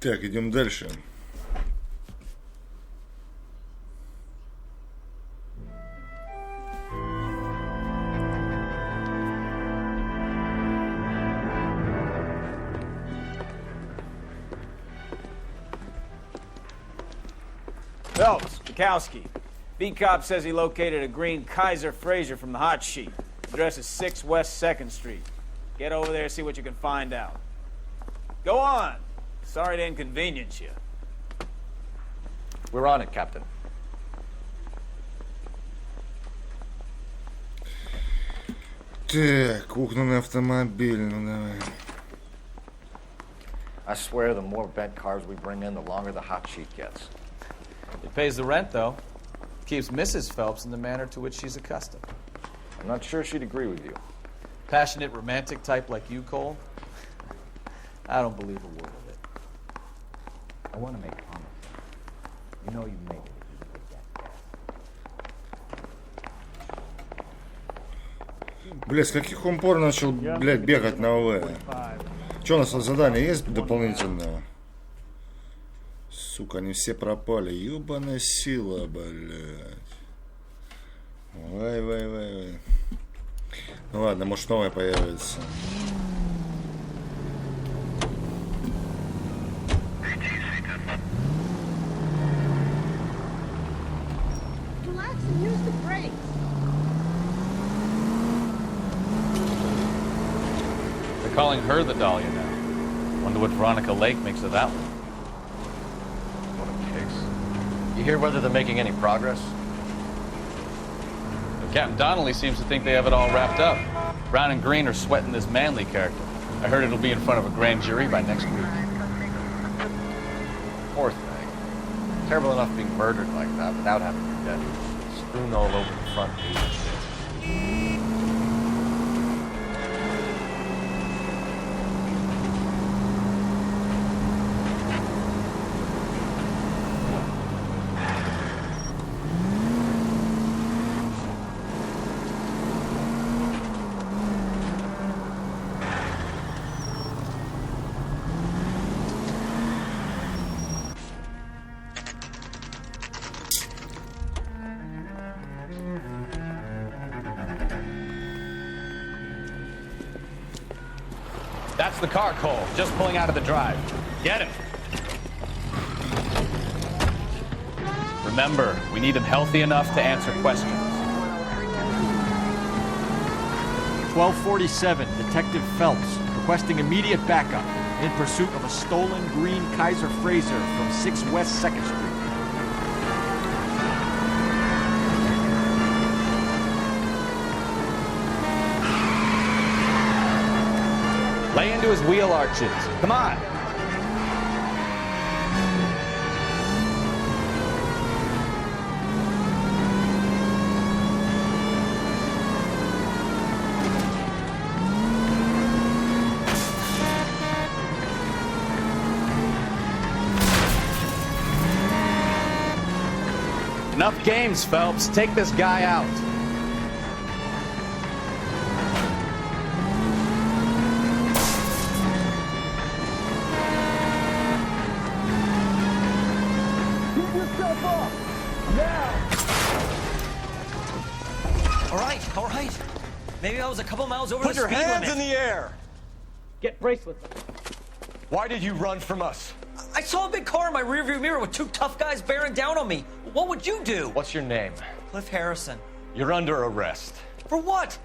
Так, идем дальше. Phelps, Bukowski. B-Cop says he located a green Kaiser Fraser from the hot sheet. Address is 6 West 2nd Street. Get over there and see what you can find out. Go on. Sorry to inconvenience you. We're on it, Captain. Так, угнанный автомобиль, ну давай. I swear the more bent cars we bring in, the longer the hot sheet gets. It pays the rent, though. Keeps Mrs. Phelps in the manner to which she's accustomed. I'm not sure she'd agree with you. Passionate, romantic type like you, Cole? I don't believe a word of it. I want to make promise. You know you make it. Блядь, с каких он пор начал, блядь, бегать на ОВ? Че, у нас задание есть дополнительное? Сука, они все пропали. Ёбаная сила, блядь. Вай. Ну ладно, может новое появится. They're calling her the Dahlia now. Wonder what Veronica Lake makes of that one. What a case. You hear whether they're making any progress? Captain Donnelly seems to think they have it all wrapped up. Brown and Green are sweating this Manley character. I heard it'll be in front of a grand jury by next week. Poor thing. Terrible enough being murdered like that without having her dead. Strewn all over the front page and shit. That's the car, Cole. Just pulling out of the drive. Get him. Remember, we need him healthy enough to answer questions. 1247, Detective Phelps, requesting immediate backup in pursuit of a stolen green Kaiser Fraser from 6 West 2nd Street. Lay into his wheel arches. Come on. Enough games, Phelps. Take this guy out. All right. Maybe I was a couple miles over Put the speed your hands limit. in the air! Get bracelets. Why did you run from us? I saw a big car in my rearview mirror with 2 tough guys bearing down on me. What would you do? What's your name? Cliff Harrison. You're under arrest. For what?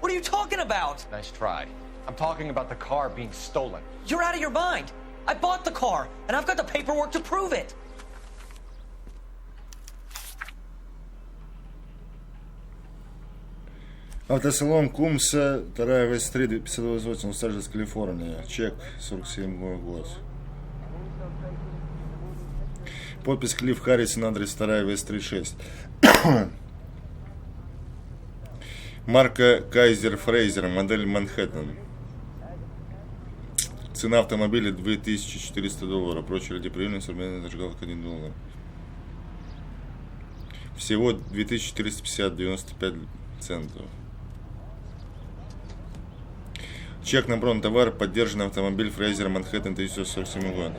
What are you talking about? Nice try. I'm talking about the car being stolen. You're out of your mind. I bought the car, and I've got the paperwork to prove it. Автосалон Кумса, 2 Вест-3, 528, Лос-Анджелес, Калифорния. Чек, 47 год. Подпись Клифф Харрисон, адрес 2 Вест-36. Марка Кайзер Фрейзер, модель Манхэттен. Цена автомобиля $2400. Прочие люди приемлемые, современная зажигалка $1. Всего 2450,95 центов. Чек на бронетовар, поддержанный автомобиль Фрейзер Манхэттен 1947 год.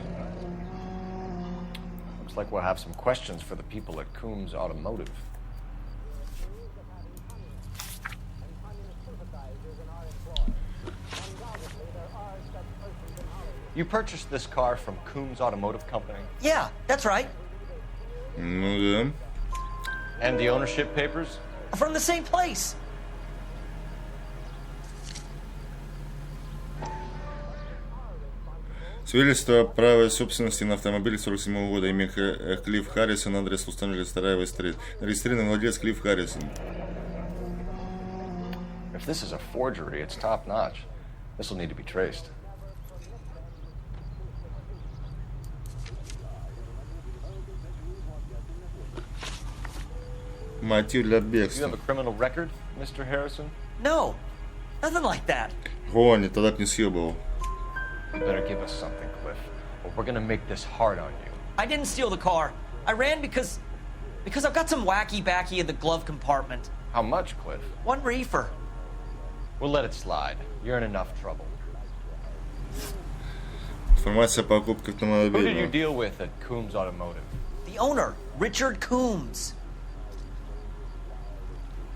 Looks like we'll have some questions for the people at Coombs Automotive. You purchased this car from Coombs Automotive Company? Yeah, that's right. Ну да. And the ownership papers? From the same place. Свидетельство о праве собственности на автомобиль 47 года, имя Клифф Харрисон, адрес Лос-Анджелес, 2 стрит. Регистрированный владелец Клифф Харрисон. If this is a forgery, it's top-notch. This will need to be traced. Мотив для Do you бегства. have a criminal record, Mr. Harrison? No, nothing like that. Гонит, тогда б не съебывал. You better give us something, Cliff, or we're gonna make this hard on you. I didn't steal the car. I ran because I've got some wacky backy in the glove compartment. How much, Cliff? 1 reefer. We'll let it slide. You're in enough trouble. Информация о покупке Who did you автомобиля. deal with at Coombs Automotive? The owner, Richard Coombs.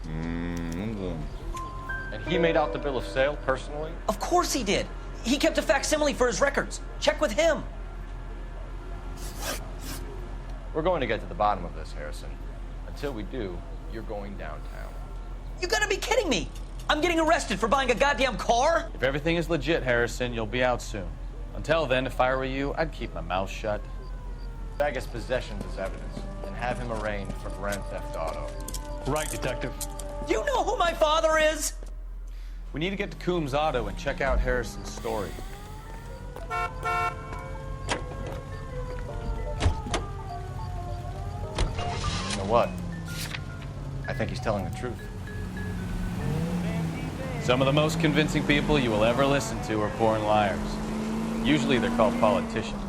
Ну да. And he made out the bill of sale personally? Of course he did. He kept a facsimile for his records. Check with him. We're going to get to the bottom of this, Harrison. Until we do, you're going downtown. You gotta be kidding me. I'm getting arrested for buying a goddamn car? If everything is legit, Harrison, you'll be out soon. Until then, if I were you, I'd keep my mouth shut. Bag his possessions as evidence and have him arraigned for grand theft auto. Right, Detective. Do you know who my father is? We need to get to Coombs Auto and check out Harrison's story. You know what? I think he's telling the truth. Some of the most convincing people you will ever listen to are born liars. Usually they're called politicians.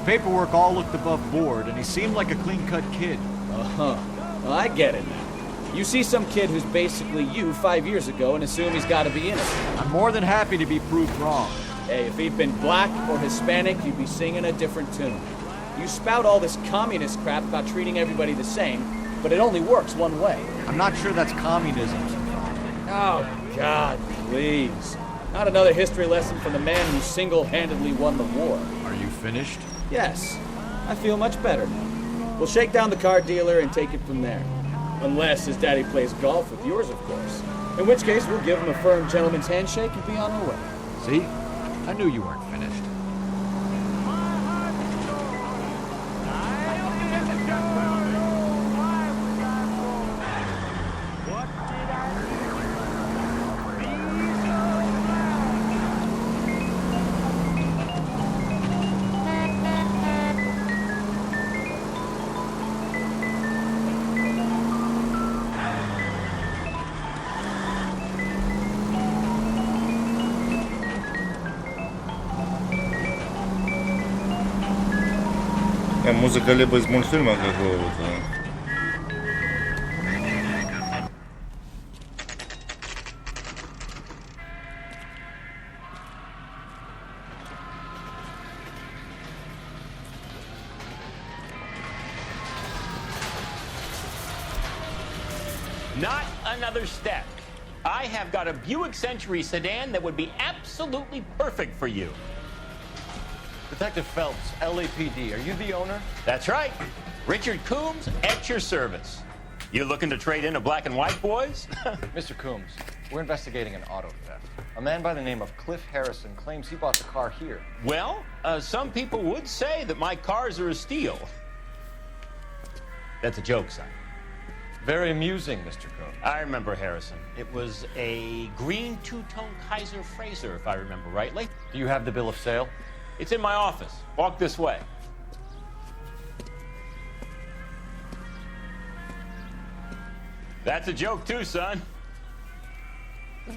Paperwork all looked above board, and he seemed like a clean-cut kid. Uh-huh. Well, I get it now. You see some kid who's basically you 5 years ago and assume he's got to be innocent. I'm more than happy to be proved wrong. Hey, if he'd been black or Hispanic, you'd be singing a different tune. You spout all this communist crap about treating everybody the same, but it only works one way. I'm not sure that's communism. Oh, God, please. Not another history lesson from the man who single-handedly won the war. Are you finished? Yes, I feel much better now. We'll shake down the car dealer and take it from there. Unless his daddy plays golf with yours, of course. In which case, we'll give him a firm gentleman's handshake and be on our way. See? I knew you weren't finished. Музыка либо из мультфильма какого-то. Not another step. I have got a Buick Century sedan that would be absolutely perfect for you. Detective Phelps, LAPD, are you the owner? That's right. Richard Coombs at your service. You looking to trade in a black and white, boys? Mr. Coombs, we're investigating an auto theft. A man by the name of Cliff Harrison claims he bought the car here. Well, some people would say that my cars are a steal. That's a joke, son. Very amusing, Mr. Coombs. I remember Harrison. It was a green two-tone Kaiser Frazer, if I remember rightly. Do you have the bill of sale? It's in my office. Walk this way. That's a joke too, son.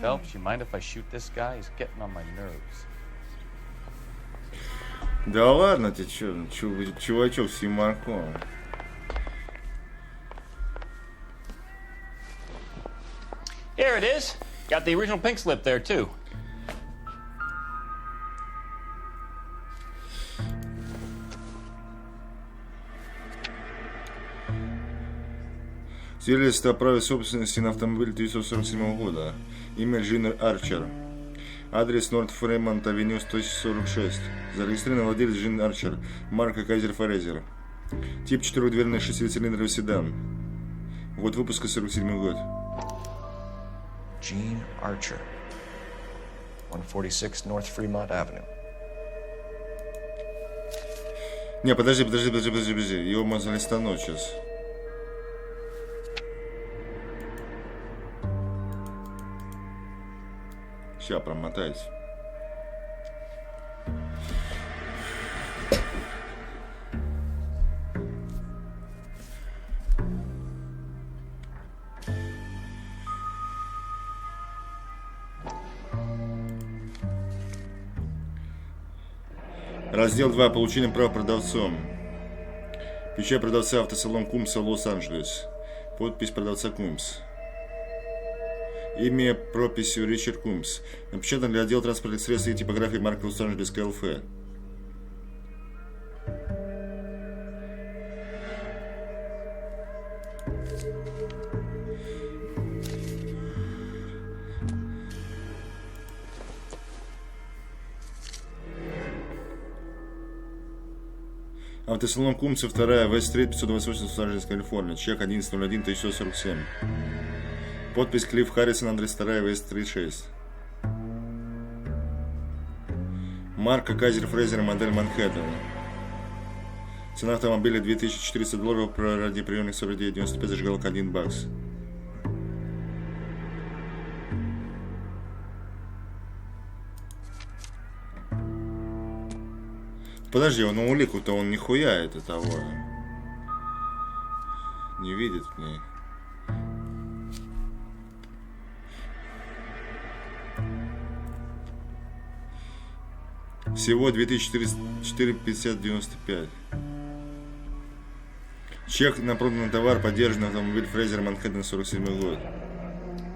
Phelps, you mind if I shoot this guy? He's getting on my nerves. Да ладно ты чё, чувачок с юморком. Here it is. Got the original pink slip there, too. Свидетельство о праве собственности на автомобиль 1947 года. Имя Джин Арчер. Адрес Норт Фремонт Авеню 146. Зарегистрированный владелец Джин Арчер. Марка Кайзер Фрейзер. Тип 4-дверный шестицилиндровый седан. Год выпуска 47 год. Gene Archer. 146 North Fremont Avenue. Не, подожди. Его можно листануть сейчас. Сейчас промотайте. Раздел 2. Получение прав продавцом. Печать продавца автосалон Кумса, Лос-Анджелес. Подпись продавца Кумс. Имя прописью Ричард Кумс. Напечатан для отдела транспортных средств и типографии марки Лос-Анджелес КЛФ. Автосалон Кумса, 2 Вест-стрит, 528, Лос-Анджелес, Калифорния. Чек 11.01.1947. Подпись Клифф Харрисон, адрес 2 Вест-стрит, 6. Марка Кайзер Фрейзер, модель Манхэттен. Цена автомобиля $2400, радиоприемник 49.95, зажигалка $1. Подожди, он улику-то он нихуя это того. Не видит в ней. Всего 2450.95. Чек на проданный товар, поддержанный автомобиль Фрейзер Манхэттен 47 год.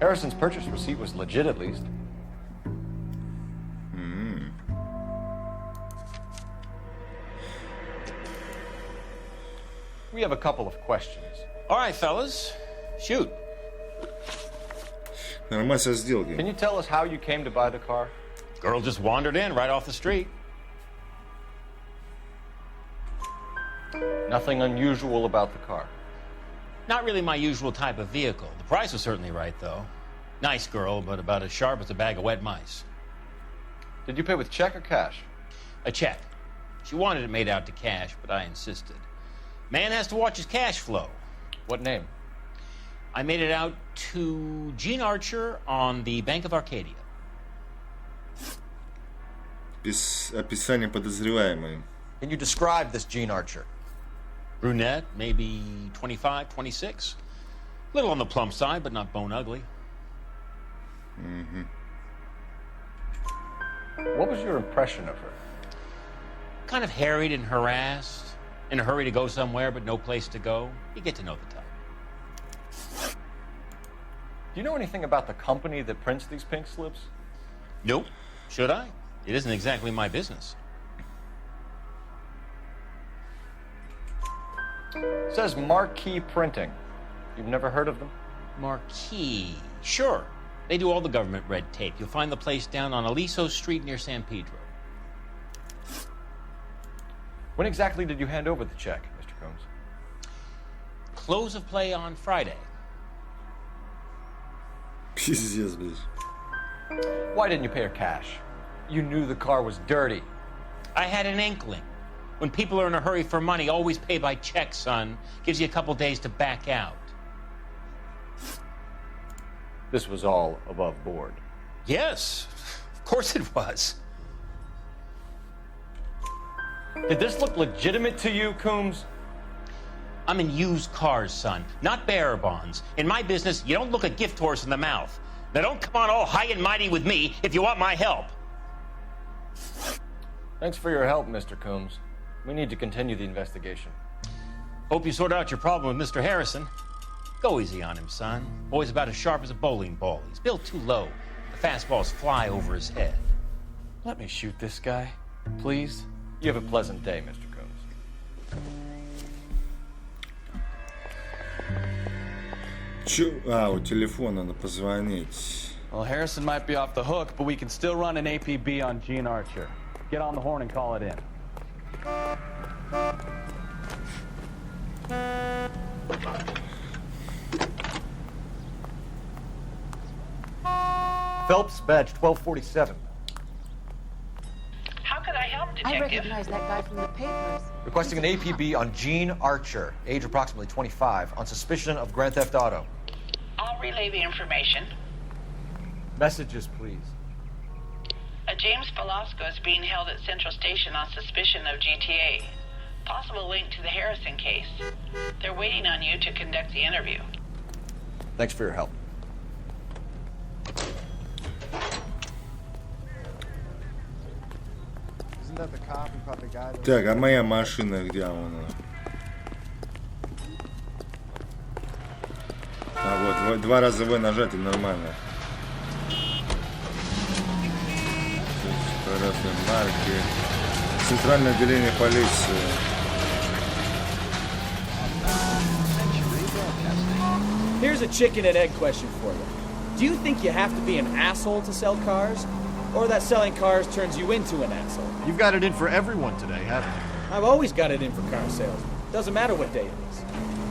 Harrison's purchase receipt was legit at least. We have a couple of questions. All right, fellas. Shoot. Нормальная сделка. Can you tell us how you came to buy the car? Girl just wandered in right off the street. Nothing unusual about the car. Not really my usual type of vehicle. The price was certainly right, though. Nice girl, but about as sharp as a bag of wet mice. Did you pay with check or cash? A check. She wanted it made out to cash, but I insisted. Man has to watch his cash flow. What name? I made it out to Gene Archer on the Bank of Arcadia. Описание подозреваемой. Can you describe this Gene Archer? Brunette, maybe 25, 26. A little on the plump side, but not bone ugly. What was your impression of her? Kind of harried and harassed. In a hurry to go somewhere, but no place to go. You get to know the type. Do you know anything about the company that prints these pink slips? Nope. Should I? It isn't exactly my business. It says Marquee Printing. You've never heard of them? Marquee. Sure. They do all the government red tape. You'll find the place down on Aliso Street near San Pedro. When exactly did you hand over the check, Mr. Combs? Close of play on Friday. Пиздец, блядь. Why didn't you pay her cash? You knew the car was dirty. I had an inkling. When people are in a hurry for money, always pay by check, son. Gives you a couple days to back out. This was all above board. Yes, of course it was. Did this look legitimate to you, Coombs? I'm in used cars, son, not bearer bonds. In my business, you don't look a gift horse in the mouth. Now don't come on all high and mighty with me if you want my help. Thanks for your help, Mr. Coombs. We need to continue the investigation. Hope you sort out your problem with Mr. Harrison. Go easy on him, son. Boy's about as sharp as a bowling ball. He's built too low. The fastballs fly over his head. Let me shoot this guy, please. You have a pleasant day, Mr. Coons. У телефона надо позвонить. Well, Harrison might be off the hook, but we can still run an APB on Gene Archer. Get on the horn and call it in. Phelps, badge 1247. How could I help, Detective? I recognize that guy from the papers. Requesting an APB on Gene Archer, age approximately 25, on suspicion of Grand Theft Auto. I'll relay the information. Messages, please. A James Velasco is being held at Central Station on suspicion of GTA. Possible link to the Harrison case. They're waiting on you to conduct the interview. Thanks for your help. Так, а моя машина где она? А вот, два раза В нажать и нормально. Красные марки. Центральное отделение полиции. Here's a chicken and egg question for you. Do you think you have to be an asshole to sell cars? Or that selling cars turns you into an asshole? You've got it in for everyone today, haven't you? I've always got it in for car sales. Doesn't matter what day it is.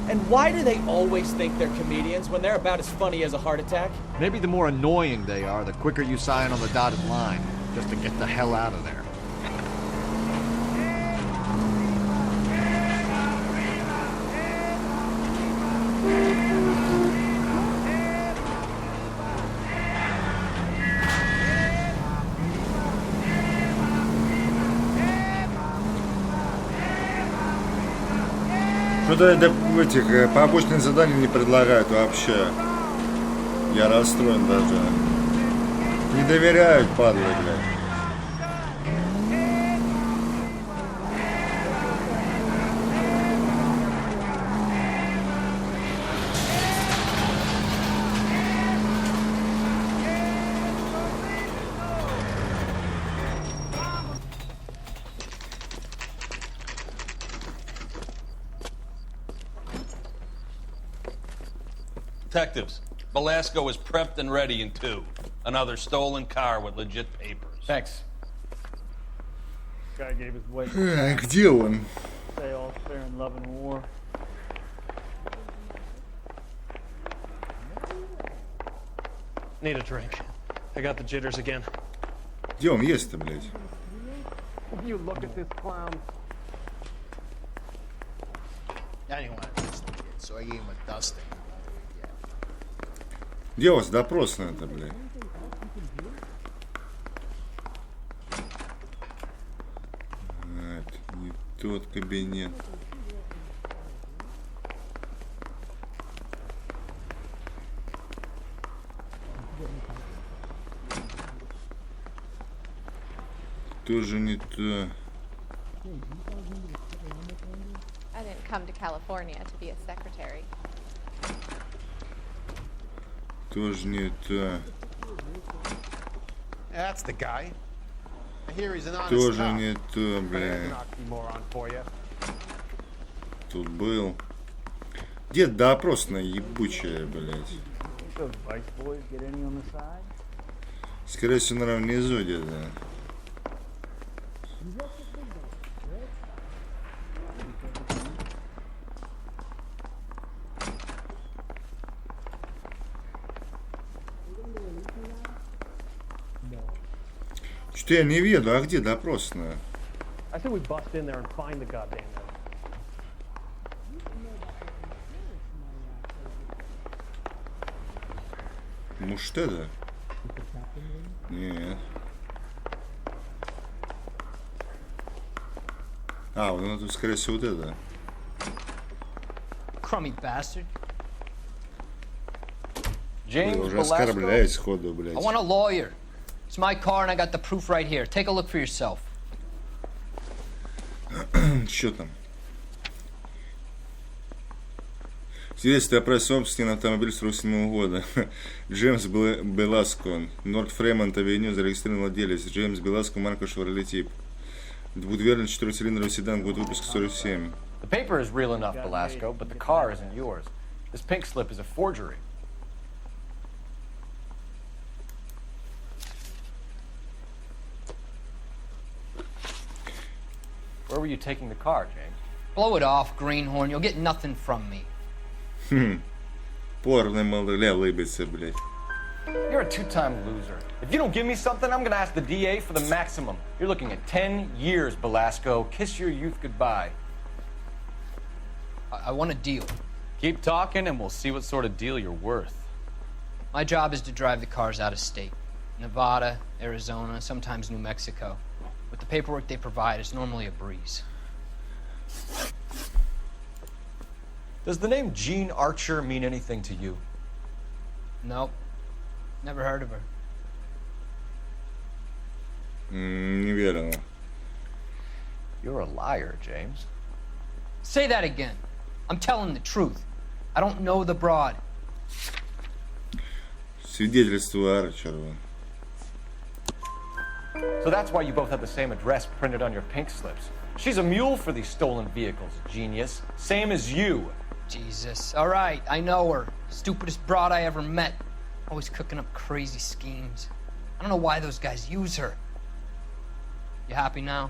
And why do they always think they're comedians when they're about as funny as a heart attack? Maybe the more annoying they are, the quicker you sign on the dotted line, just to get the hell out of there. Что-то этих побочных заданий не предлагают вообще. Я расстроен даже. Не доверяют, падлы, блядь. Detectives, Velasco is prepped and ready in 2. Another stolen car with legit papers. Thanks. Guy gave his wife Где он? say all fair in love and war. Need a drink. I got the jitters again. Где он есть-то, блядь? You look at this clown. I didn't want to touch the kid, so I gave him a dusting. Где у вас допросная-то, блядь? Это не тот кабинет. Тоже не то. I didn't come to California to be a secretary. Тоже не то. That's the guy. I hear he's an honest Тоже cop. не то, блядь. Тут был. Где допросная ебучая, блядь? Скорее всего, наверное, внизу где-то. Что я не веду, а где допросная? I think we bust in there and find the goddamn thing. Может это? Нет. А, вот она тут, скорее всего, вот это. Crummy bastard. Вы уже оскорбляете сходу, блядь. I want a lawyer. It's my car and I got the proof right here. Take a look for yourself. Что там? Свидетельство о праве собственности на автомобиль 47 года. Джеймс Беласко, Норт Фремонт Авеню, зарегистрированный владелец. Джеймс Беласко, марка Шевроле Тип. Двудверный 4-цилиндровый седан, год выпуска 47. The paper is real enough, Velasco, but the car isn't yours. This pink slip is a forgery. Where were you taking the car, James? Blow it off, greenhorn. You'll get nothing from me. Порно малыля лыбится, блядь. You're a two-time loser. If you don't give me something, I'm gonna ask the DA for the maximum. You're looking at 10 years, Velasco. Kiss your youth goodbye. I want a deal. Keep talking and we'll see what sort of deal you're worth. My job is to drive the cars out of state. Nevada, Arizona, sometimes New Mexico. With the paperwork they provide, it's normally a breeze. Does the name Jean Archer mean anything to you? Nope. Never heard of her. Неверно. You're a liar, James. Say that again. I'm telling the truth. I don't know the broad. Свидетельство Арчера. So that's why you both have the same address printed on your pink slips. She's a mule for these stolen vehicles, genius. Same as you. Jesus. All right, I know her. Stupidest broad I ever met. Always cooking up crazy schemes. I don't know why those guys use her. You happy now?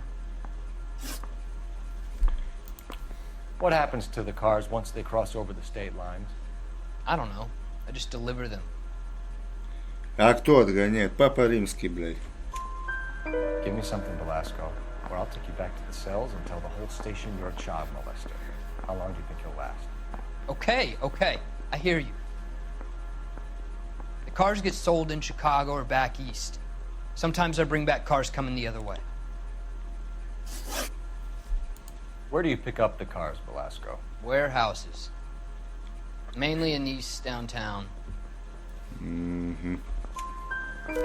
What happens to the cars once they cross over the state lines? I don't know. I just deliver them. А кто отгоняет? Папа Римский, блядь. Give me something, Velasco, or I'll take you back to the cells and tell the whole station you're a child molester. How long do you think you'll last? Okay. I hear you. The cars get sold in Chicago or back east. Sometimes I bring back cars coming the other way. Where do you pick up the cars, Velasco? Warehouses. Mainly in East downtown. Mm-hmm.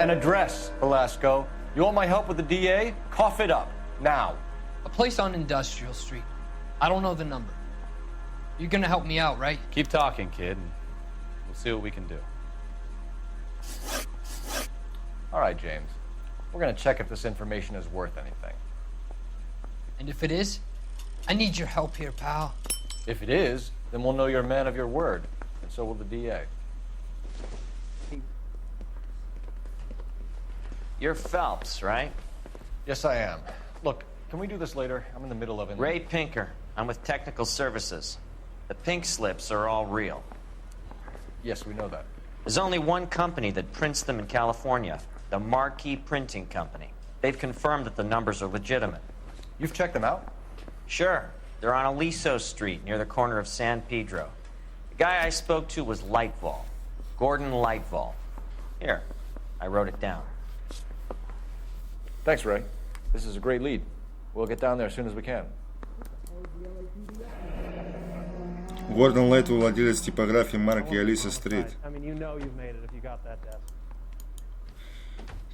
An address, Velasco. You want my help with the DA? Cough it up, now. A place on Industrial Street. I don't know the number. You're gonna help me out, right? Keep talking, kid, and we'll see what we can do. All right, James. We're gonna check if this information is worth anything. And if it is, I need your help here, pal. If it is, then we'll know you're a man of your word, and so will the DA. You're Phelps, right? Yes, I am. Look, can we do this later? I'm in the middle of it. Ray Pinker. I'm with Technical Services. The pink slips are all real. Yes, we know that. There's only one company that prints them in California, the Marquee Printing Company. They've confirmed that the numbers are legitimate. You've checked them out? Sure. They're on Aliso Street, near the corner of San Pedro. The guy I spoke to was Lightval. Gordon Lightval. Here, I wrote it down. Thanks, Ray. This is a great lead. We'll get down there as soon as we can. Гордон Лайтвелл, владелец типографии марки Алиса Стрит.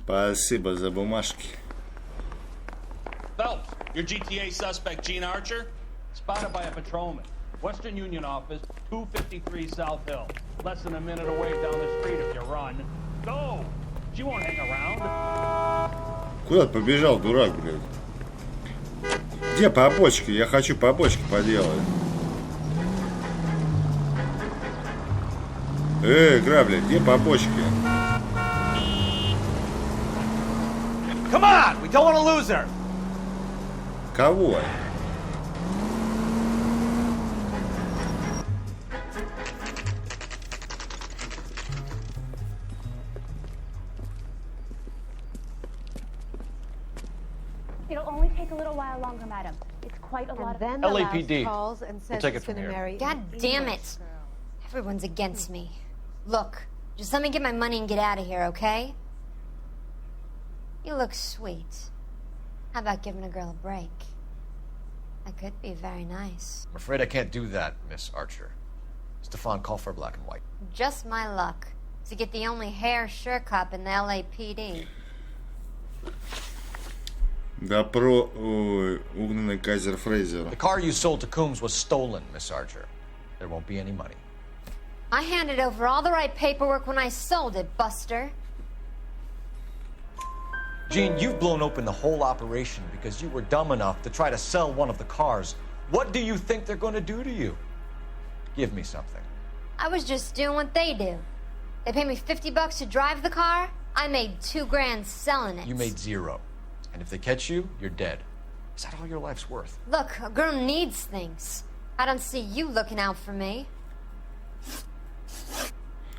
Спасибо за бумажки. Phelps, your GTA suspect, Jean Archer? Spotted by a patrolman. Western Union office, 253 South Hill. Less than a minute away down the street if you run. Go! She won't hang around. Куда ты побежал, дурак, блядь? Где побочки? Я хочу побочки поделать. Грабли, где побочки? Come on! We don't want to lose her! Кого? It'll only take a little while longer, madam. It's quite a lot of... Then the LAPD. calls and says We'll take he's it from gonna here. marry God damn it. Everyone's against me. Look, just let me get my money and get out of here, okay? You look sweet. How about giving a girl a break? That could be very nice. I'm afraid I can't do that, Miss Archer. Stefan, call for black and white. Just my luck to get the only hair sure cop in the LAPD. Да про угнанный Кайзер Фрейзер. The car you sold to Coombs was stolen, Miss Archer. There won't be any money. I handed over all the right paperwork when I sold it, Buster. Gene, you've blown open the whole operation because you were dumb enough to try to sell one of the cars. What do you think they're going to do to you? Give me something. I was just doing what they do. They paid me $50 to drive the car. I made $2 grand selling it. You made 0. And if they catch you, you're dead. Is that all your life's worth? Look, a girl needs things. I don't see you looking out for me.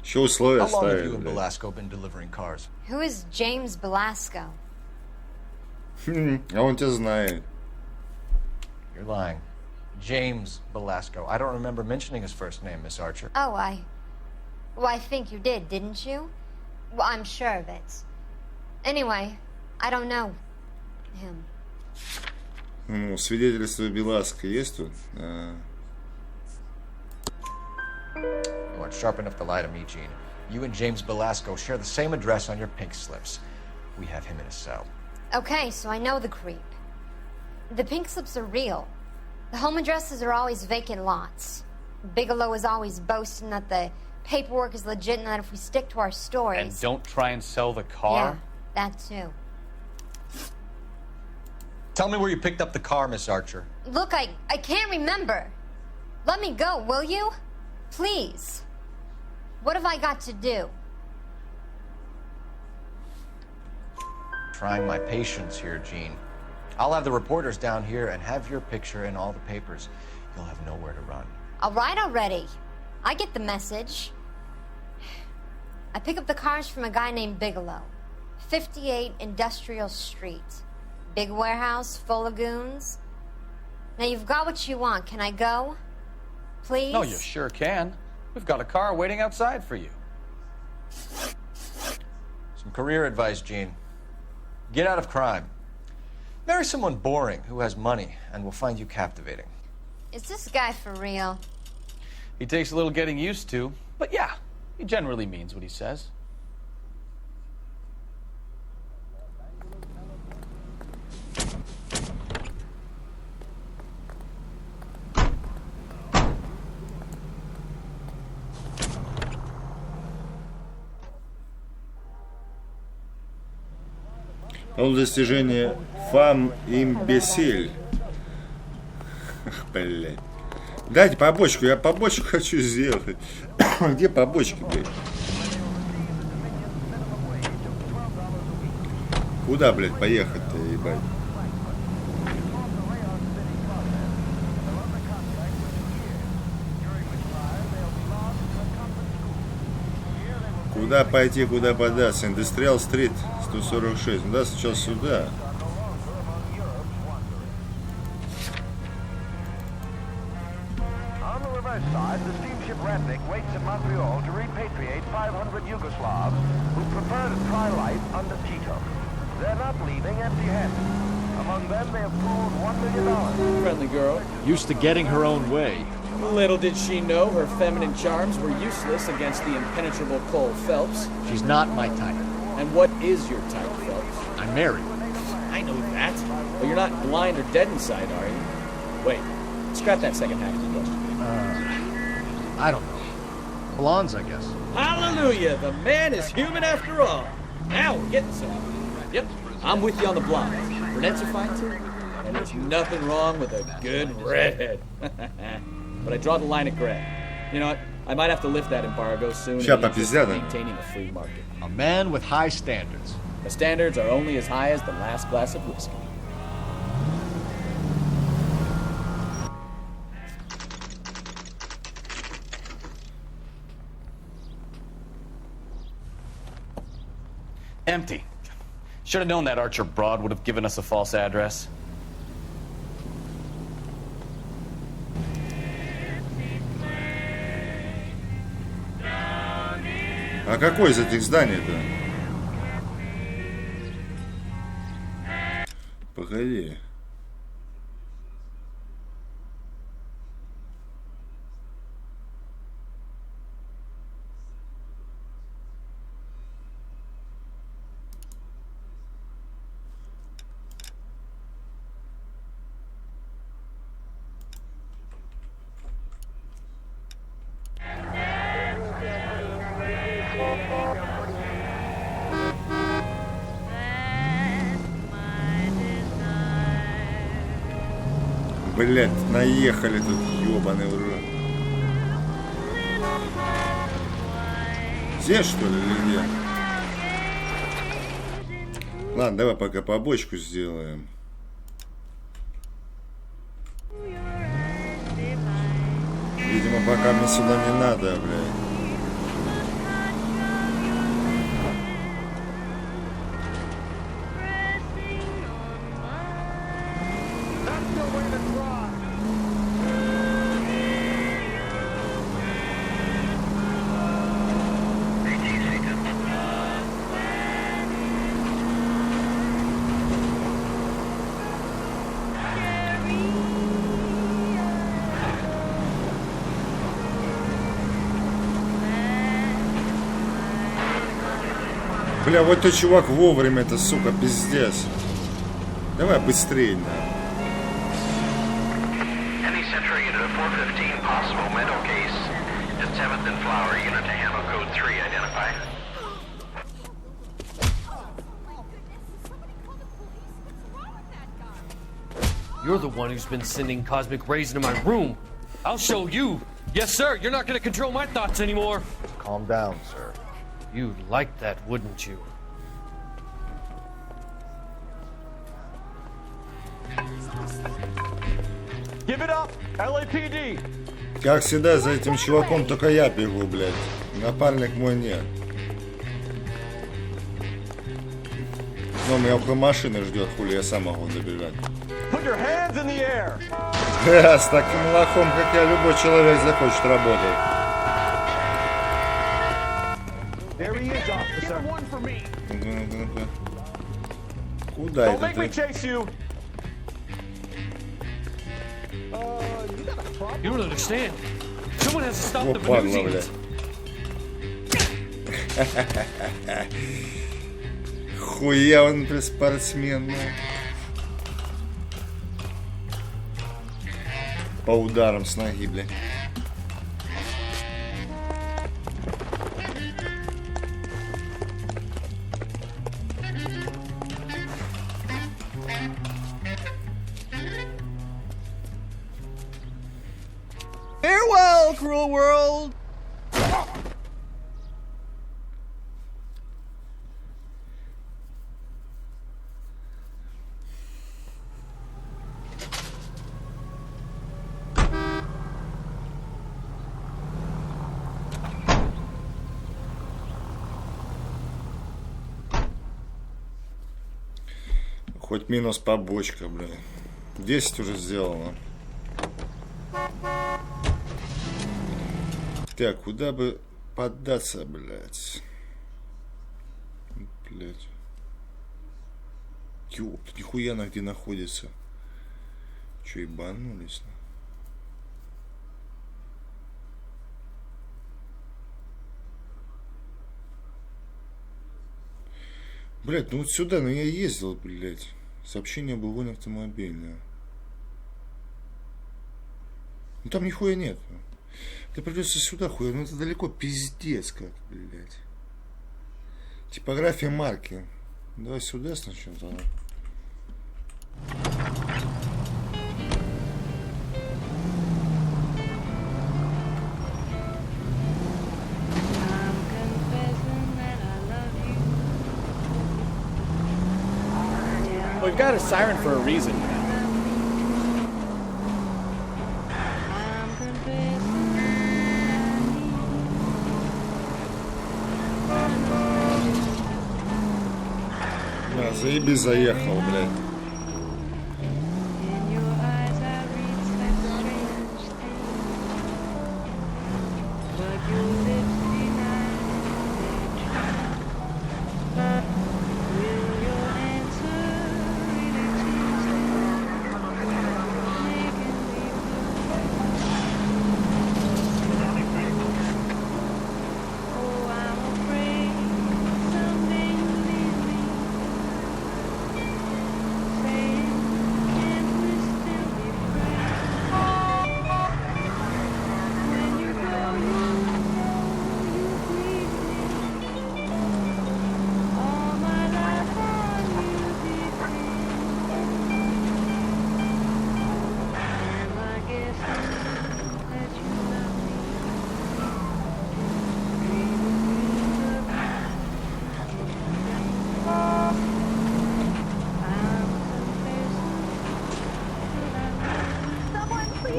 Что условия How long have ставят, you and блядь? Belasco been delivering cars? Who is James Belasco? А он тебя знает. You're lying. James Belasco. I don't remember mentioning his first name, Miss Archer. Oh, I think you did, didn't you? Well, I'm sure of it. Anyway, I don't know him. Ну, свидетельство Беласка есть тут? You aren't sharp enough to lie to me, Gene. You and James Belasco share the same address on your pink slips. We have him in a cell. Okay, so I know the creep. The pink slips are real. The home addresses are always vacant lots. Bigelow is always boasting that the paperwork is legit and that if we stick to our stories... And don't try and sell the car? Yeah, that too. Tell me where you picked up the car, Miss Archer. Look, I can't remember. Let me go, will you? Please. What have I got to do? Trying my patience here, Gene. I'll have the reporters down here and have your picture in all the papers. You'll have nowhere to run. All right already. I get the message. I pick up the cars from a guy named Bigelow. 58 Industrial Street. Big warehouse full of goons. Now you've got what you want. Can I go? Please? No, you sure can. We've got a car waiting outside for you. Some career advice, Gene. Get out of crime. Marry someone boring who has money and will find you captivating. Is this guy for real? He takes a little getting used to, but yeah, he generally means what he says. Пол достижения фам имбесиль. Блять. Дайте побочку, я побочку хочу сделать. Где побочки, блядь? Куда, блядь, поехать-то, ебать? Куда пойти, куда податься? Индустриал Стрит, 146. Ну да, сначала сюда. On the reverse side, the steamship Radnik waits in Montreal to repatriate 500 Yugoslavs who prefer to try life under Tito. They're not leaving empty-handed. Among them, they have pooled $1 million. Friendly girl. Used to getting her own way. Little did she know her feminine charms were useless against the impenetrable Cole Phelps. She's not my type. And what is your type, Phelps? I'm married. I know that. But you're not blind or dead inside, are you? Wait, scrap that second half of the question. I don't know. Blondes, I guess. Hallelujah! The man is human after all. Now we're getting somewhere. Yep, I'm with you on the blondes. Brunettes are fine too. And there's nothing wrong with a good redhead. But I draw the line at gray. You know what? I might have to lift that embargo soon. Ща попиздят. Maintaining a free market. A man with high standards. The standards are only as high as the last glass of whiskey. Empty. Should have known that Archer broad would have given us a false address. А какое из этих зданий-то? Погоди. Блять, наехали тут, ёбаный в рот. Здесь что ли или где? Ладно, давай пока побочку сделаем. Видимо, пока мне сюда не надо, блядь. Бля, вот тот чувак вовремя, это, сука, пиздец. Давай быстрее, на. Any Central unit of 415 possible mental case at 7th and Flower unit to handle code 3 identify. You're the one who's been sending cosmic rays into my room. I'll show you. Yes, sir. You're not going to control my thoughts anymore. Calm down, sir. You'd like that, wouldn't you? Give it up, LAPD. Как всегда, за этим чуваком только я бегу, блядь. Напарник мой нет. Но меня около машины ждет, хули я сам могу добежать. Put your hands in the air. С таким лохом, как я, любой человек захочет работать. There he is, officer. Куда Don't это make me ты? chase you. You don't understand. Someone has to stop О, the падла, Venusians. блядь. Хуя он, блядь, спортсмен, ну. По ударам с ноги, блядь. Farewell, cruel world! Хоть минус побочка, блядь. 10 уже сделано. Так, куда бы поддаться, блядь? Блядь. Ёп, нихуя она где находится. Чё, ебанулись? Блядь, ну вот сюда, ну я ездил, блядь. Сообщение об угоне автомобиля. Ну там нихуя нет. Ты придется сюда, хуя, ну это далеко, пиздец как, блядь. Типография марки. Давай сюда сначала. We've got a siren for a reason. Да, заебись, заехал, блядь.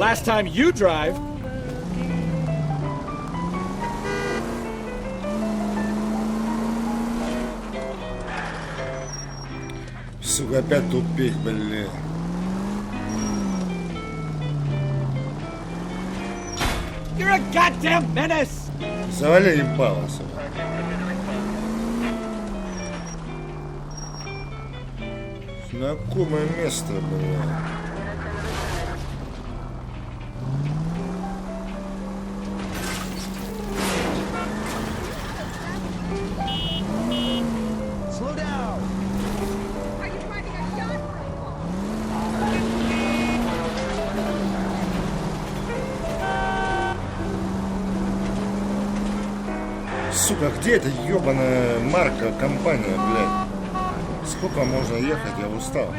last time you drive. Сука, опять тупик, блин. You're a goddamn menace! Завали импала, сука. Знакомое место, блин. Slow down. Сука, где эта ебаная марка, компания, блядь? Сколько можно ехать, я устал.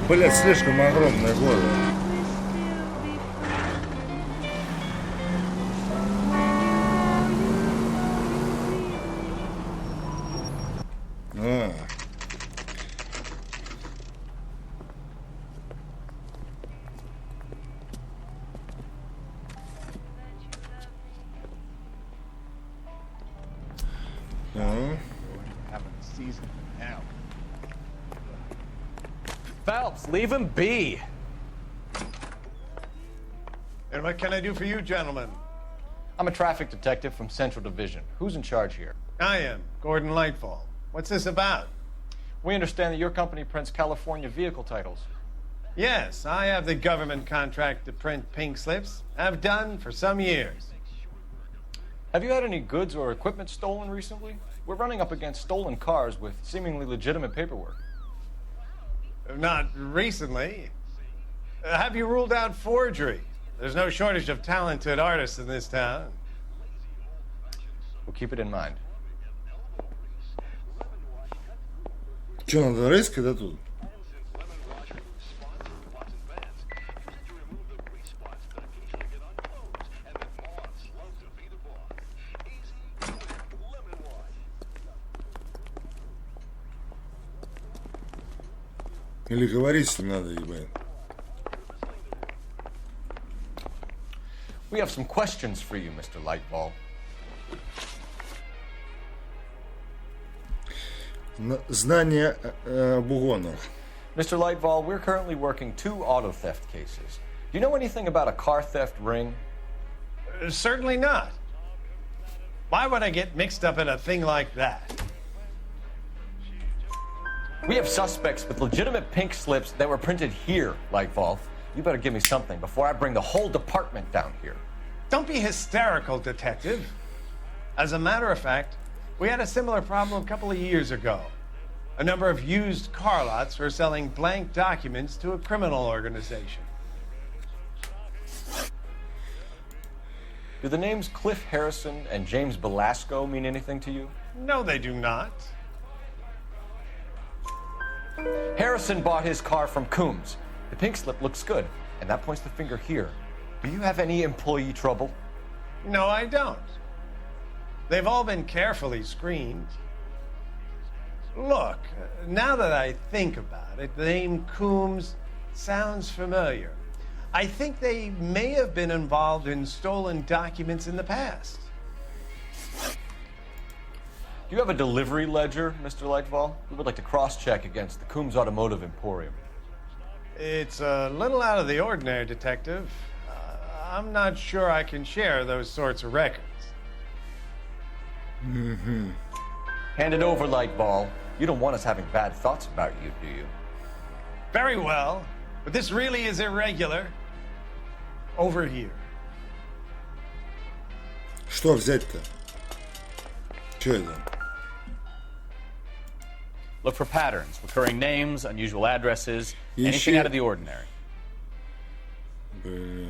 Блядь, слишком огромные горы. Phelps, leave him be. And what can I do for you, gentlemen? I'm a traffic detective from Central Division. Who's in charge here? I am, Gordon Lightfall. What's this about? We understand that your company prints California vehicle titles. Yes, I have the government contract to print pink slips. I've done for some years. Have you had any goods or equipment stolen recently? We're running up against stolen cars with seemingly legitimate paperwork. Not recently. Have you ruled out forgery? There's no shortage of talented artists in this town. We'll keep it in mind. Че, надо рыскать, да, тут? Или говорить с ним надо, ебать. We have some questions for you, Mr. Lightball. Знание об угонах. Mr. Lightball, we're currently working 2 auto theft cases. Do you know anything about a car theft ring? Certainly not. Why would I get mixed up in a thing like that? We have suspects with legitimate pink slips that were printed here, Lightball. You better give me something before I bring the whole department down here. Don't be hysterical, Detective. As a matter of fact, we had a similar problem a couple of years ago. A number of used car lots were selling blank documents to a criminal organization. Do the names Cliff Harrison and James Belasco mean anything to you? No, they do not. Harrison bought his car from Coombs. The pink slip looks good, and that points the finger here. Do you have any employee trouble? No, I don't. They've all been carefully screened. Look, now that I think about it, the name Coombs sounds familiar. I think they may have been involved in stolen documents in the past. Do you have a delivery ledger, Mr. Lightfall? We would like to cross-check against the Coombs Automotive Emporium. It's a little out of the ordinary, Detective. I'm not sure I can share those sorts of records. Mm-hmm. Hand it over, Lightball. You don't want us having bad thoughts about you, do you? Very well, but this really is irregular. Over here. Что взять-то? Что это? Look for patterns, recurring names, unusual addresses, anything out of the ordinary. Бля.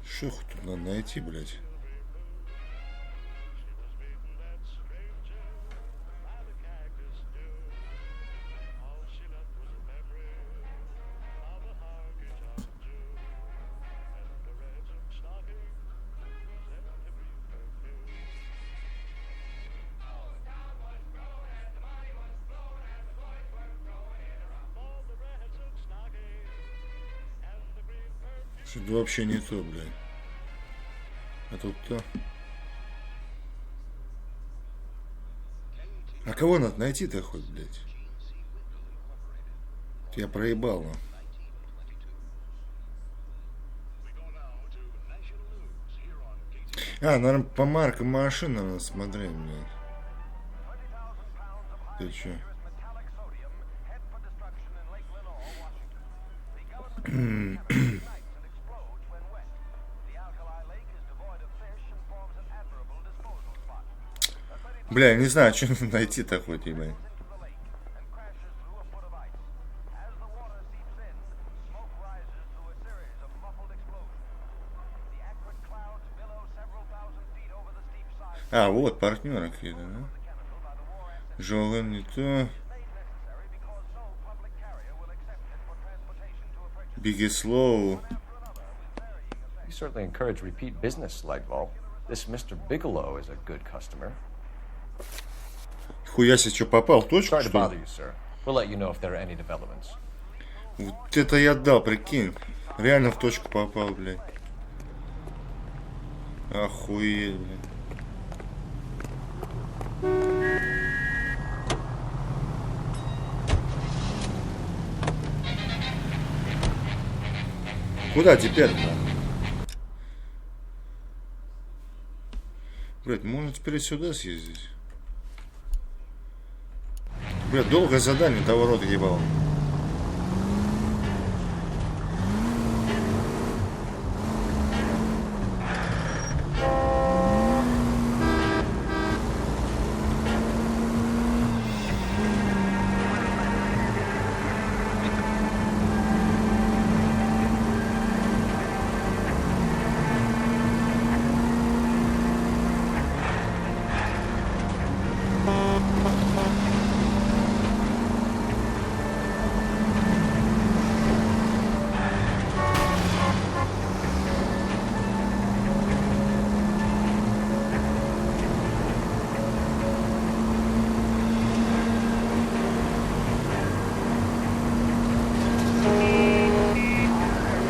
Что тут надо найти, блядь? Что-то вообще не то, блядь. А тут то. А кого надо найти-то хоть, блядь? Я проебал, ну. А, наверное, по маркам машин надо смотреть, блядь. Ты чё? Бля, я не знаю, что найти-то хоть, ебать. А, вот, партнеры какие-то, да? Жолен не то. Biggie Slow. You certainly encourage repeat business, Lightval. This Mr. Bigelow is a good customer. Хуя себе, что попал в точку, Sorry to что bother ли? you, sir. We'll let you know if there are any developments. Вот это я дал, прикинь. Реально в точку попал, блядь. Охуеть, блядь. Куда теперь-то? Блядь, можно теперь сюда съездить. Блядь, долгое задание того рода ебал.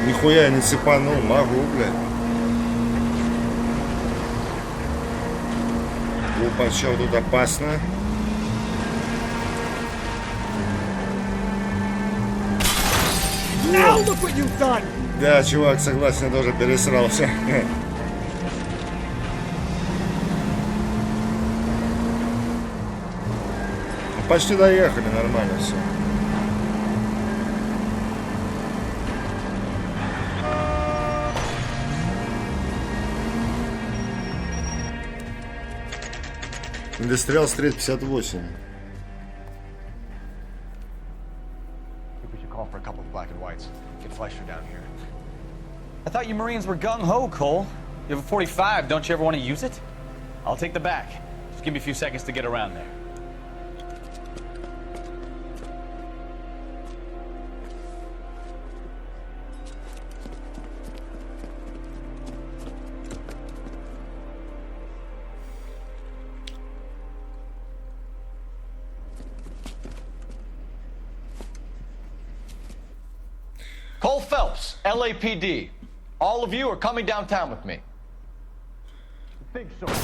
Нихуя я не цепанул, могу, блядь. Опа, чё, тут опасно. Now look what you've done! Да, чувак, согласен, я тоже пересрался. Почти доехали, нормально все. Индустриал стрит 58. We should call for a couple of black and whites. Get Fleischer down here. I thought you Marines were gung-ho, Cole. You have a 45. Don't you ever want to use it? I'll take the back. Just give me a few seconds to get around there. Cole Phelps, LAPD. All of you are coming downtown with me. Think so, huh?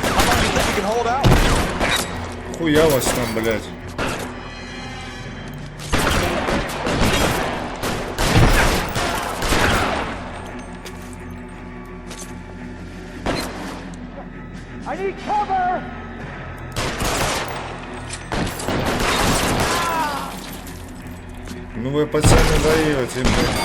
How long do you think you can hold out? Хуя вас там, блядь. I need cover! Ну вы пацаны даете, блядь.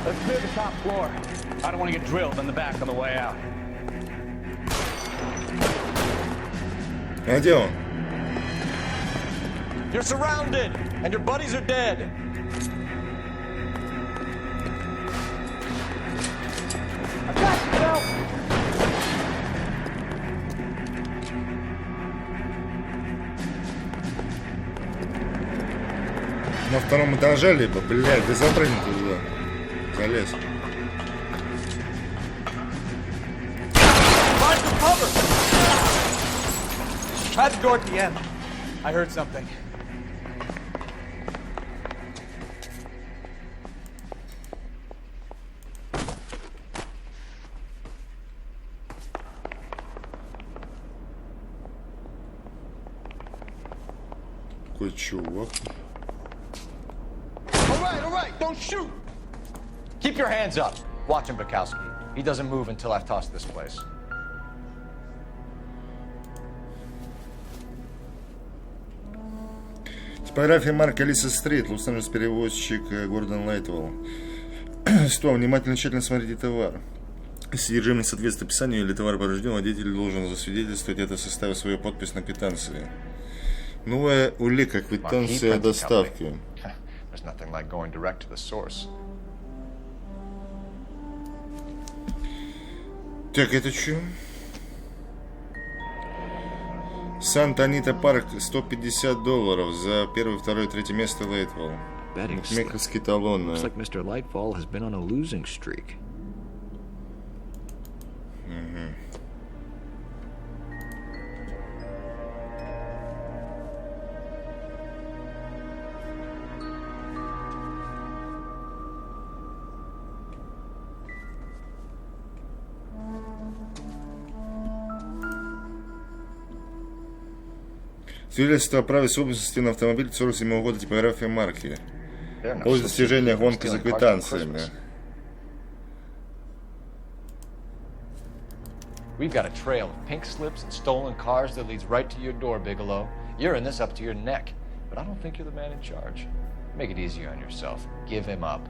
Let's clear the top floor. I don't want to get drilled in the back on the way out. А где он? You're surrounded, and your buddies are dead. I got you, Phelps! На втором этаже либо, блядь, да запрыгни туда. Залез. Try the door at the end. I heard something. Какой чувак. All right, don't shoot! Keep your hands up. Watch him, Bukowski. He doesn't move until I've tossed this place. Типография марка Лиса Стрит, Лос-Анджелес, перевозчик Гордон Лайтвелл. 100. Внимательно, тщательно смотрите товар. Если содержимое не соответствует описанию или товар поврежден, водитель должен засвидетельствовать это, составив свою подпись на квитанции. Новая улика, квитанция доставки. There's nothing like going direct to the source. Так, это что? Санта-Анита Парк, $150 за первое, второе, третье место Лейтвелл. Букмекерские талоны. Looks like Mr. Lightfall has been on a losing streak. Свидетельство о праве собственности на автомобиль 47 года, типография марки. О достижениях гонки за квитанциями. We've got a trail of pink slips and stolen cars that leads right to your door, Bigelow. You're in this up to your neck, but I don't think you're the man in charge. Make it easier on yourself. Give him up.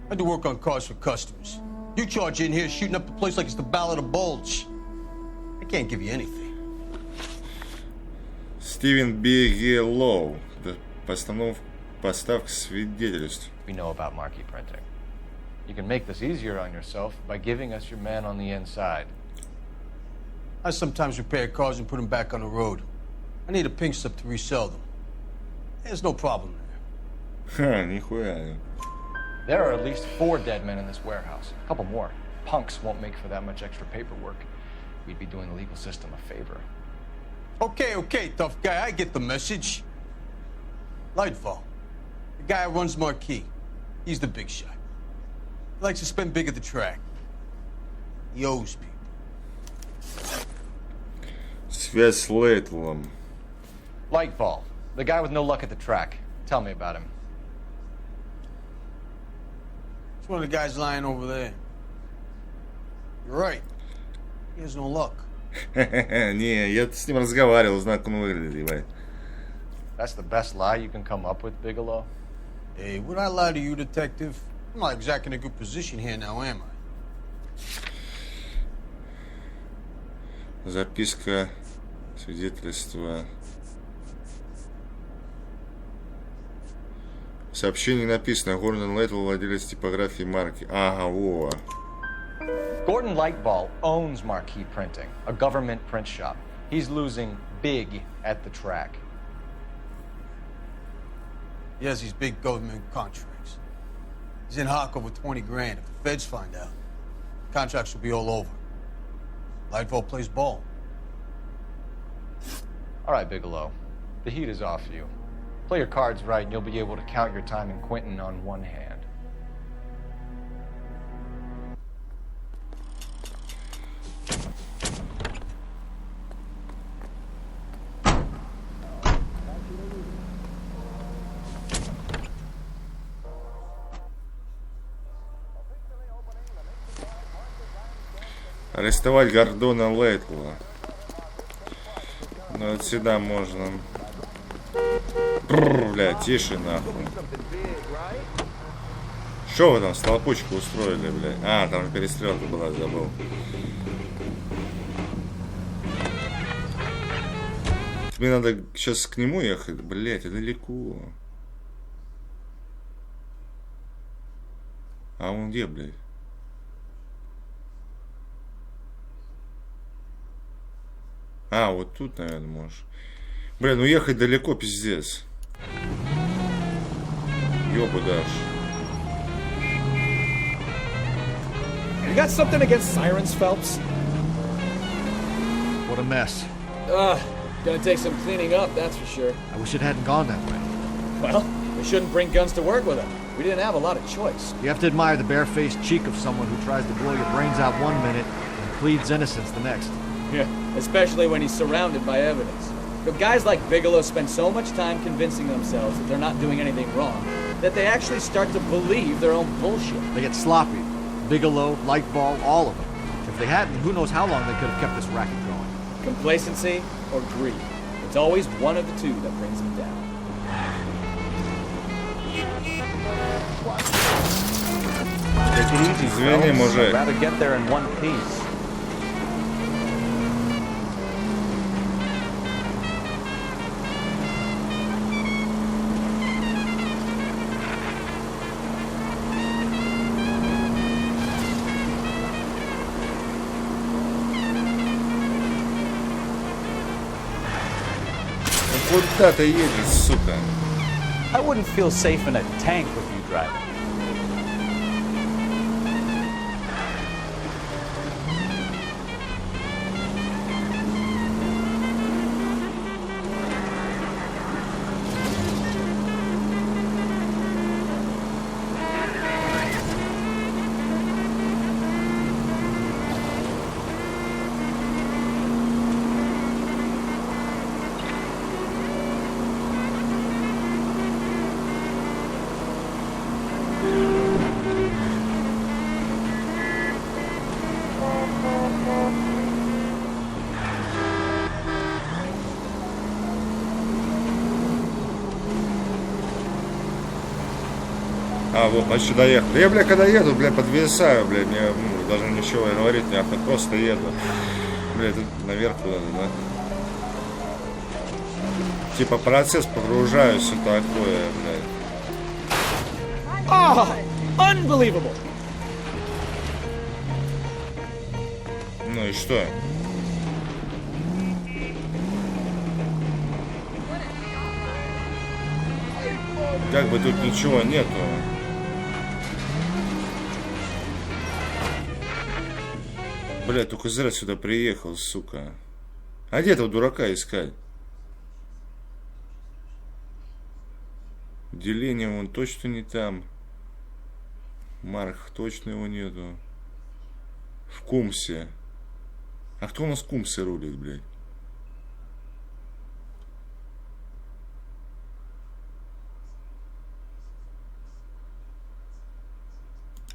I do work on cars for customers. You charge in here shooting up the place like it's the Ballad of Bulge. I can't give you anything. Стивен Бигелоу. Поставка свидетельств. We know about marquee printing. You can make this easier on yourself by giving us your man on the inside. I sometimes repair cars and put them back on the road. I need a pink slip to resell them. There's no problem there. Ха, нихуя. There are at least 4 dead men in this warehouse. A couple more. Punks won't make for that much extra paperwork. We'd be doing the legal system a favor. Okay, tough guy. I get the message. Lightfall. The guy who runs Marquee. He's the big shot. He likes to spend big at the track. He owes people. Связь с Лейтвеллом. Lightfall. The guy with no luck at the track. Tell me about him. It's one of the guys lying over there. You're right. He has no luck. Не, я с ним разговаривал, знаю, как он выглядит, ебать. That's the best lie you can come up with, Bigelow? Hey, would I lie to you, detective? I'm not exactly in a good position here now, am I? Записка, свидетельство. В сообщении написано: Гордон Лайтвелл, владелец типографии марки. Ага, во. Gordon Lightball owns Marquee Printing, a government print shop. He's losing big at the track. He has these big government contracts. He's in hock over 20 grand. If the feds find out, contracts will be all over. Lightfall plays ball. All right, Bigelow. The heat is off you. Play your cards right and you'll be able to count your time in Quentin on one hand. Арестовать Гордона Лейтвелла. Ну, отсюда можно. Бля, тише нахуй. Что вы там, столпучку устроили, блядь? А, там же перестрелка была, забыл. Мне надо сейчас к нему ехать. Блядь, это далеко. А он где, блядь? А, вот тут, наверное, можешь. Блин, ну ехать далеко, пиздец. Ёбу дашь. You got something against sirens, Phelps? What a mess. Gonna take some cleaning up, that's for sure. I wish it hadn't gone that way. Well, we shouldn't bring guns to work with them. We didn't have a lot of choice. You have to admire the barefaced cheek of someone who tries to blow your brains out one minute and pleads innocence the next. Yeah, especially when he's surrounded by evidence. But guys like Bigelow spend so much time convincing themselves that they're not doing anything wrong, that they actually start to believe their own bullshit. They get sloppy. Bigelow, Lightball, all of them. If they hadn't, who knows how long they could have kept this racket going. Complacency or greed. It's always one of the two that brings them down. Извини, мужик. I'd rather get there in one piece. Куда ты едешь, сука? I wouldn't feel safe in a tank with you driving. А, вот, почти доехал. Я, бля, когда еду, бля, подвисаю, бля, мне даже ничего говорить, я просто еду. Бля, тут наверх куда-то, да? Типа процесс погружаюсь и такое, бля. Oh, unbelievable! Ну и что? Как бы тут ничего нету. Бля, только зря сюда приехал, сука. А где этого дурака искать? Деление вон точно не там. Марк точно его нету. В Кумсе. А кто у нас в Кумсе рулит, блядь?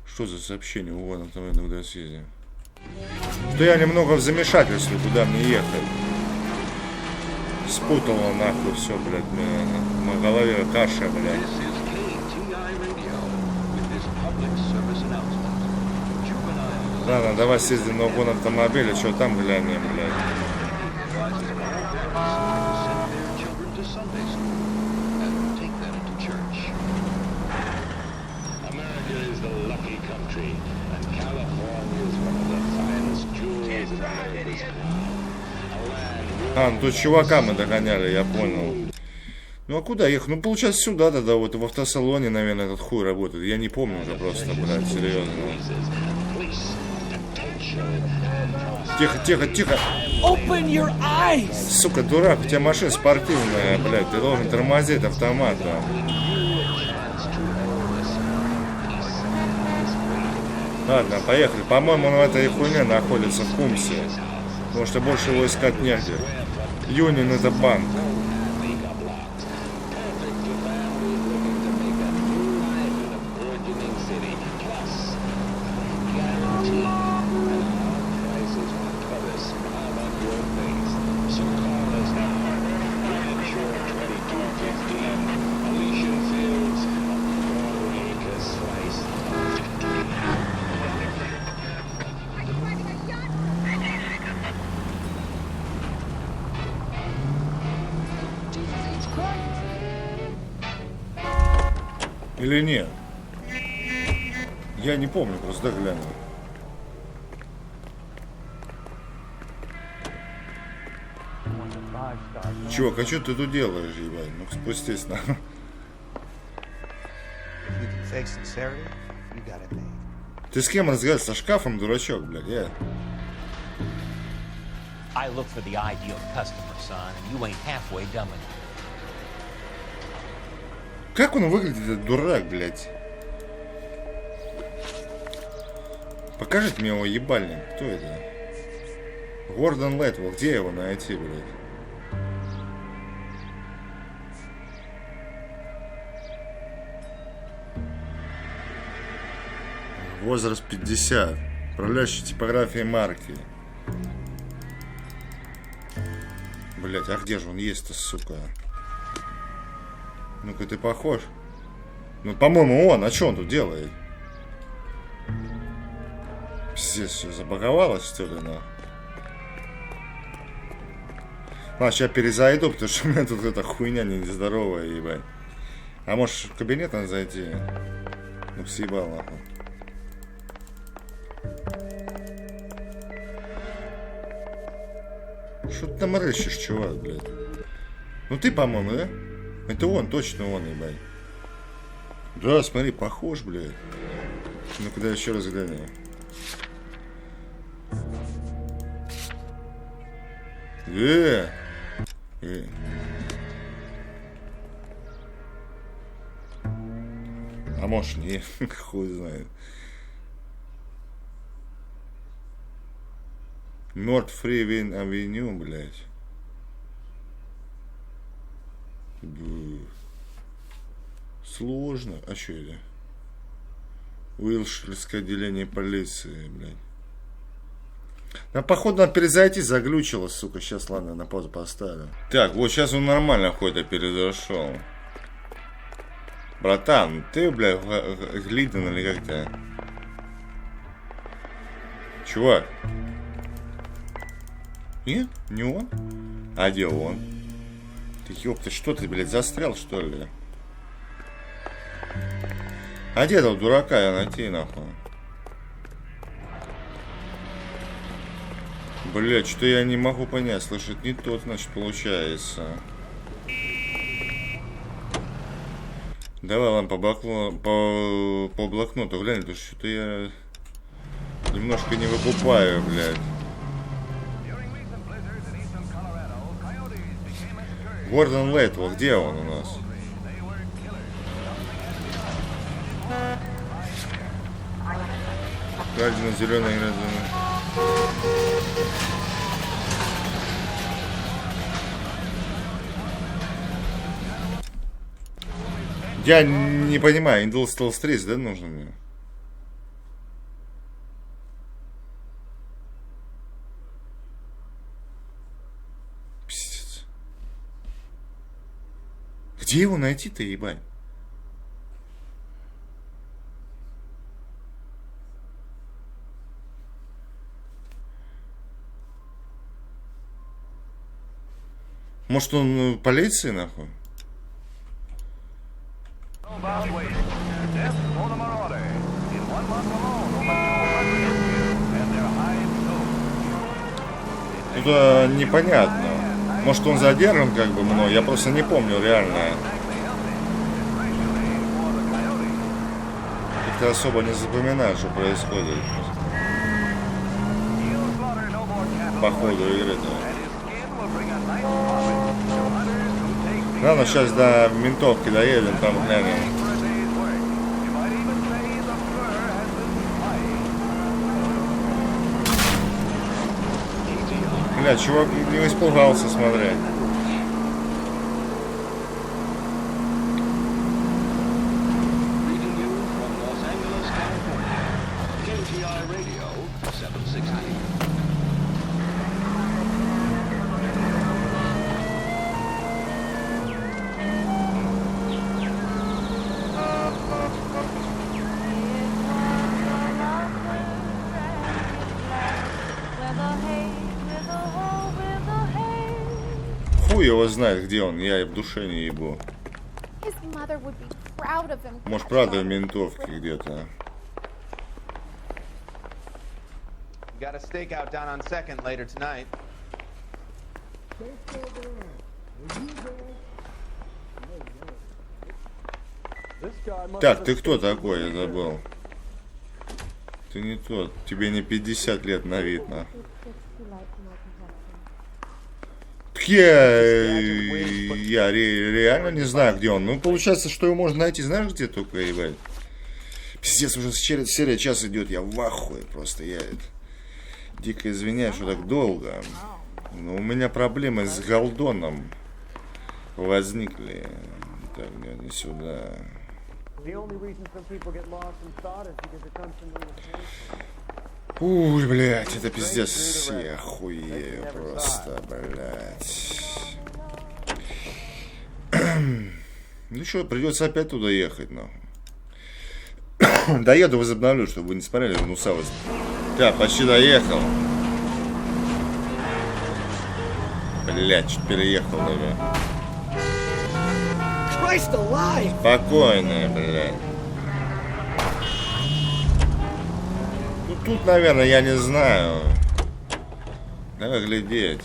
Что за сообщение у вас на этом съезде? Что я немного в замешательстве, куда мне ехать. Спутало нахуй все, блядь, на голове каша, блядь. Ладно, давай съездим на угон автомобиля, что там глянем, блядь. А, ну тут чувака мы догоняли, я понял. Ну а куда ехать? Ну получается сюда тогда, вот в автосалоне, наверное, этот хуй работает. Я не помню уже просто, блядь, серьезно. Тихо, тихо, тихо. Open your eyes. Сука, дурак, у тебя машина спортивная, блядь, ты должен тормозить автоматом. Ладно, поехали. По-моему, он в этой хуйне находится в Кумсе. Потому что больше его искать негде. Юнин это банк. Или нет? Я не помню, просто глянул. Чувак, а что ты тут делаешь, ебать? Ну спустись на. Fake sincerity, you got it made. Ты с кем разговариваешь? Со шкафом, дурачок, блядь, я. I look for the ideal customer, son, and you ain't halfway done with it. Как он выглядит, этот дурак, блядь? Покажите мне его ебальник. Кто это? Гордон Лайтвелл. Где его найти, блядь? Возраст 50. Управляющий типографией марки. Блять, а где же он есть-то, сука? Ну-ка, ты похож? Ну, по-моему, он. А что он тут делает? Пиздец, все забаговалось, что ли, на? Ладно, сейчас перезайду, потому что у меня тут эта хуйня нездоровая, ебать. А может, в кабинет надо зайти? Ну, съебал, нахуй. Что ты там рыщешь, чувак, блядь? Ну ты, по-моему, да? Это он, точно он, ебать. Да, смотри, похож, блядь. Ну-ка, дай еще раз гляну. А может, не, хуй знает. Норт Фривин Авеню, блядь. Сложно. А что это? Уилширское отделение полиции, блядь. Ну, походу, надо перезайти, заглючило, сука. Сейчас, ладно, на паузу поставлю. Так, вот сейчас он нормально ходит, перезашел. Братан, ты, блядь, Глиден или как-то? Чувак. Нет? Не он? А где он? Ты, ёпта, что ты, блядь, застрял, что ли? А где этого дурака я найти, нахуй? Блядь, что я не могу понять. Слышит, не тот, значит, получается. Давай, ладно, по блокноту глянь, потому что что-то я немножко не выкупаю, блядь. Гордон Лайтвелл, где он у нас? Крадено зеленая грязная. Я не понимаю, Industrial Street, да, нужно мне? Пиздец. Где его найти-то, ебать? Может, он в полиции, нахуй? Тут непонятно. Может, он задержан, как бы, мной. Я просто не помню, реально. Как-то особо не запоминаю, что происходит. По ходу игры-то. Ладно, сейчас до ментовки доедем, там глянем. Бля, чувак не испугался, смотри. Хуй его знает, где он, я и в душе не ебу. Может, правда в ментовке где-то. Got a stakeout down on 2nd later tonight. Так, ты кто такой? Я забыл. Ты не тот. Тебе не 50 лет на вид, на. Я реально не знаю, где он. Ну, получается, что его можно найти, знаешь, где только, ебать. Пиздец, уже серия час идет, я в ахуе просто. Я дико извиняюсь, что так долго. Но у меня проблемы с Голдоном возникли. Так, не сюда. Ой, блядь, это пиздец. Я охуею просто, блядь. Ну что, придется опять туда ехать, нахуй. Доеду, возобновлю, чтобы вы не смотрели, гнусавость. Да, почти доехал. Блядь, чуть переехал даже. Спокойно, блядь. Ну тут, наверное, я не знаю. Надо глядеть.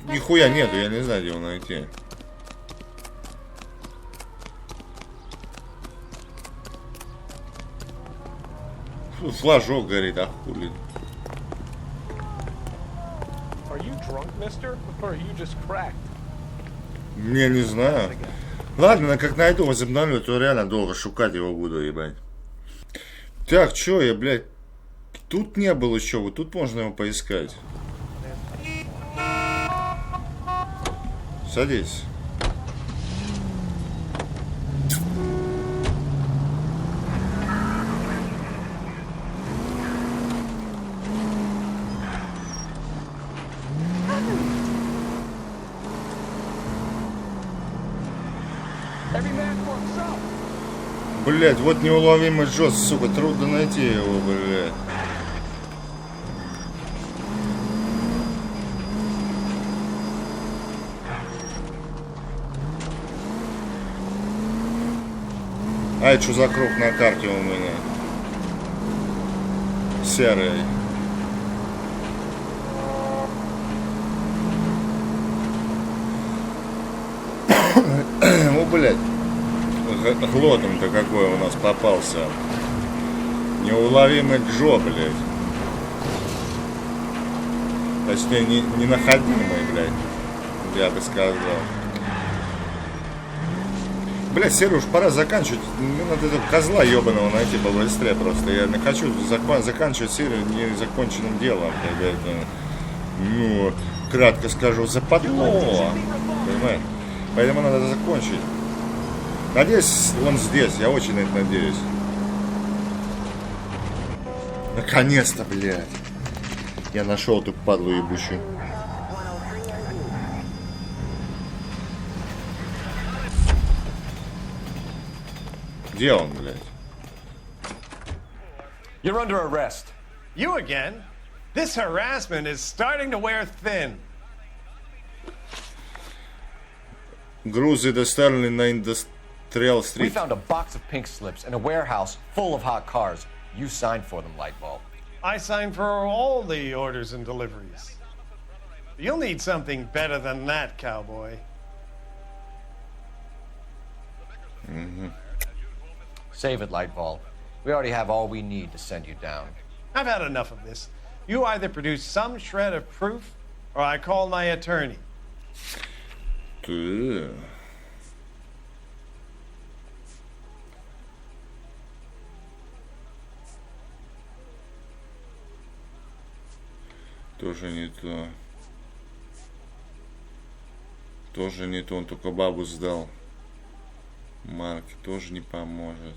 Нихуя нету, я не знаю, где его найти. Флажок горит, а хули. Не знаю. Ладно, как найду, возобновлю, то реально долго шукать его буду, ебать. Так, чё я, блядь, тут не был еще, вот тут можно его поискать. Садись. Блять, вот неуловимый Джосс, сука, трудно найти его, блять. А это что за круг на карте у меня? Серый. О, блядь. Глотом-то какой у нас попался. Неуловимый Джо, блядь. Точнее, ненаходимый, блядь. Я бы сказал. Блядь, серию уж пора заканчивать. Мне надо этого козла ебаного найти побыстрее просто. Я не хочу заканчивать серию незаконченным делом. Ну, кратко скажу, западло. Понимаешь? Поэтому надо закончить. Надеюсь, он здесь. Я очень на это надеюсь. Наконец-то, блядь. Я нашел эту падлу ебучую. Где он, блядь? You're under arrest. You again? This harassment is starting to wear thin. Грузы доставлены на Индустриал Стрит. We found a box of pink slips in a warehouse full of hot cars. You signed for them, Lightball. I signed for all the orders and deliveries. You'll need something better than that, cowboy. Mm-hmm. Save it, Lightball. We already have all we need to send you down. I've had enough of this. You either produce some shred of proof, or I call my attorney. Тоже не то. Тоже не то, он только бабу сдал. Марки тоже не поможет.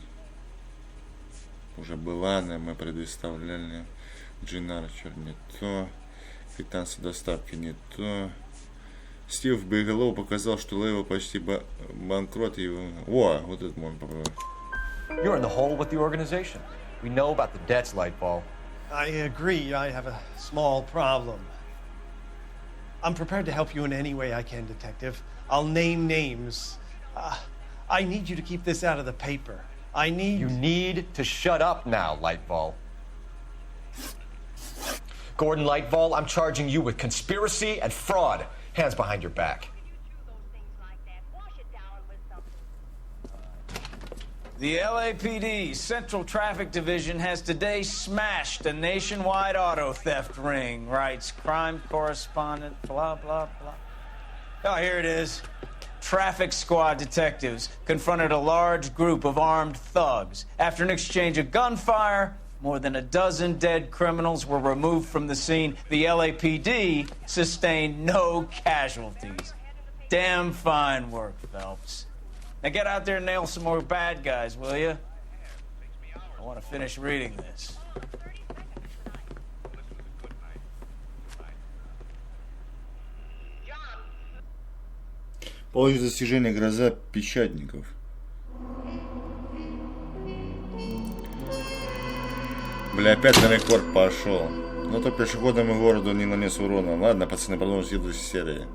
Уже была она, мы предоставляли. Джин Арчер не то. Квитанция доставки не то. Стив Бигелоу показал, что Лейвел почти банкрот. И... О, вот это можно попробовать. You're in the hole with the organization. We know about the debts, Lightball. I agree. I have a small problem. I'm prepared to help you in any way I can, Detective. I'll name names. I need you to keep this out of the paper. You need to shut up now, Lightball. Gordon Lightfall, I'm charging you with conspiracy and fraud. Hands behind your back. The LAPD Central Traffic Division has today smashed a nationwide auto theft ring, writes crime correspondent, blah, blah, blah. Oh, here it is. Traffic squad detectives confronted a large group of armed thugs. After an exchange of gunfire, more than a dozen dead criminals were removed from the scene. The LAPD sustained no casualties. Damn fine work, Phelps. Now get out there and nail some more bad guys, will you? I want to finish reading this. Получит достижение «Гроза печатников». Бля, опять на рекорд пошел. Но то пешеходному городу не нанес урона. Ладно, пацаны, продолжим следующей серии.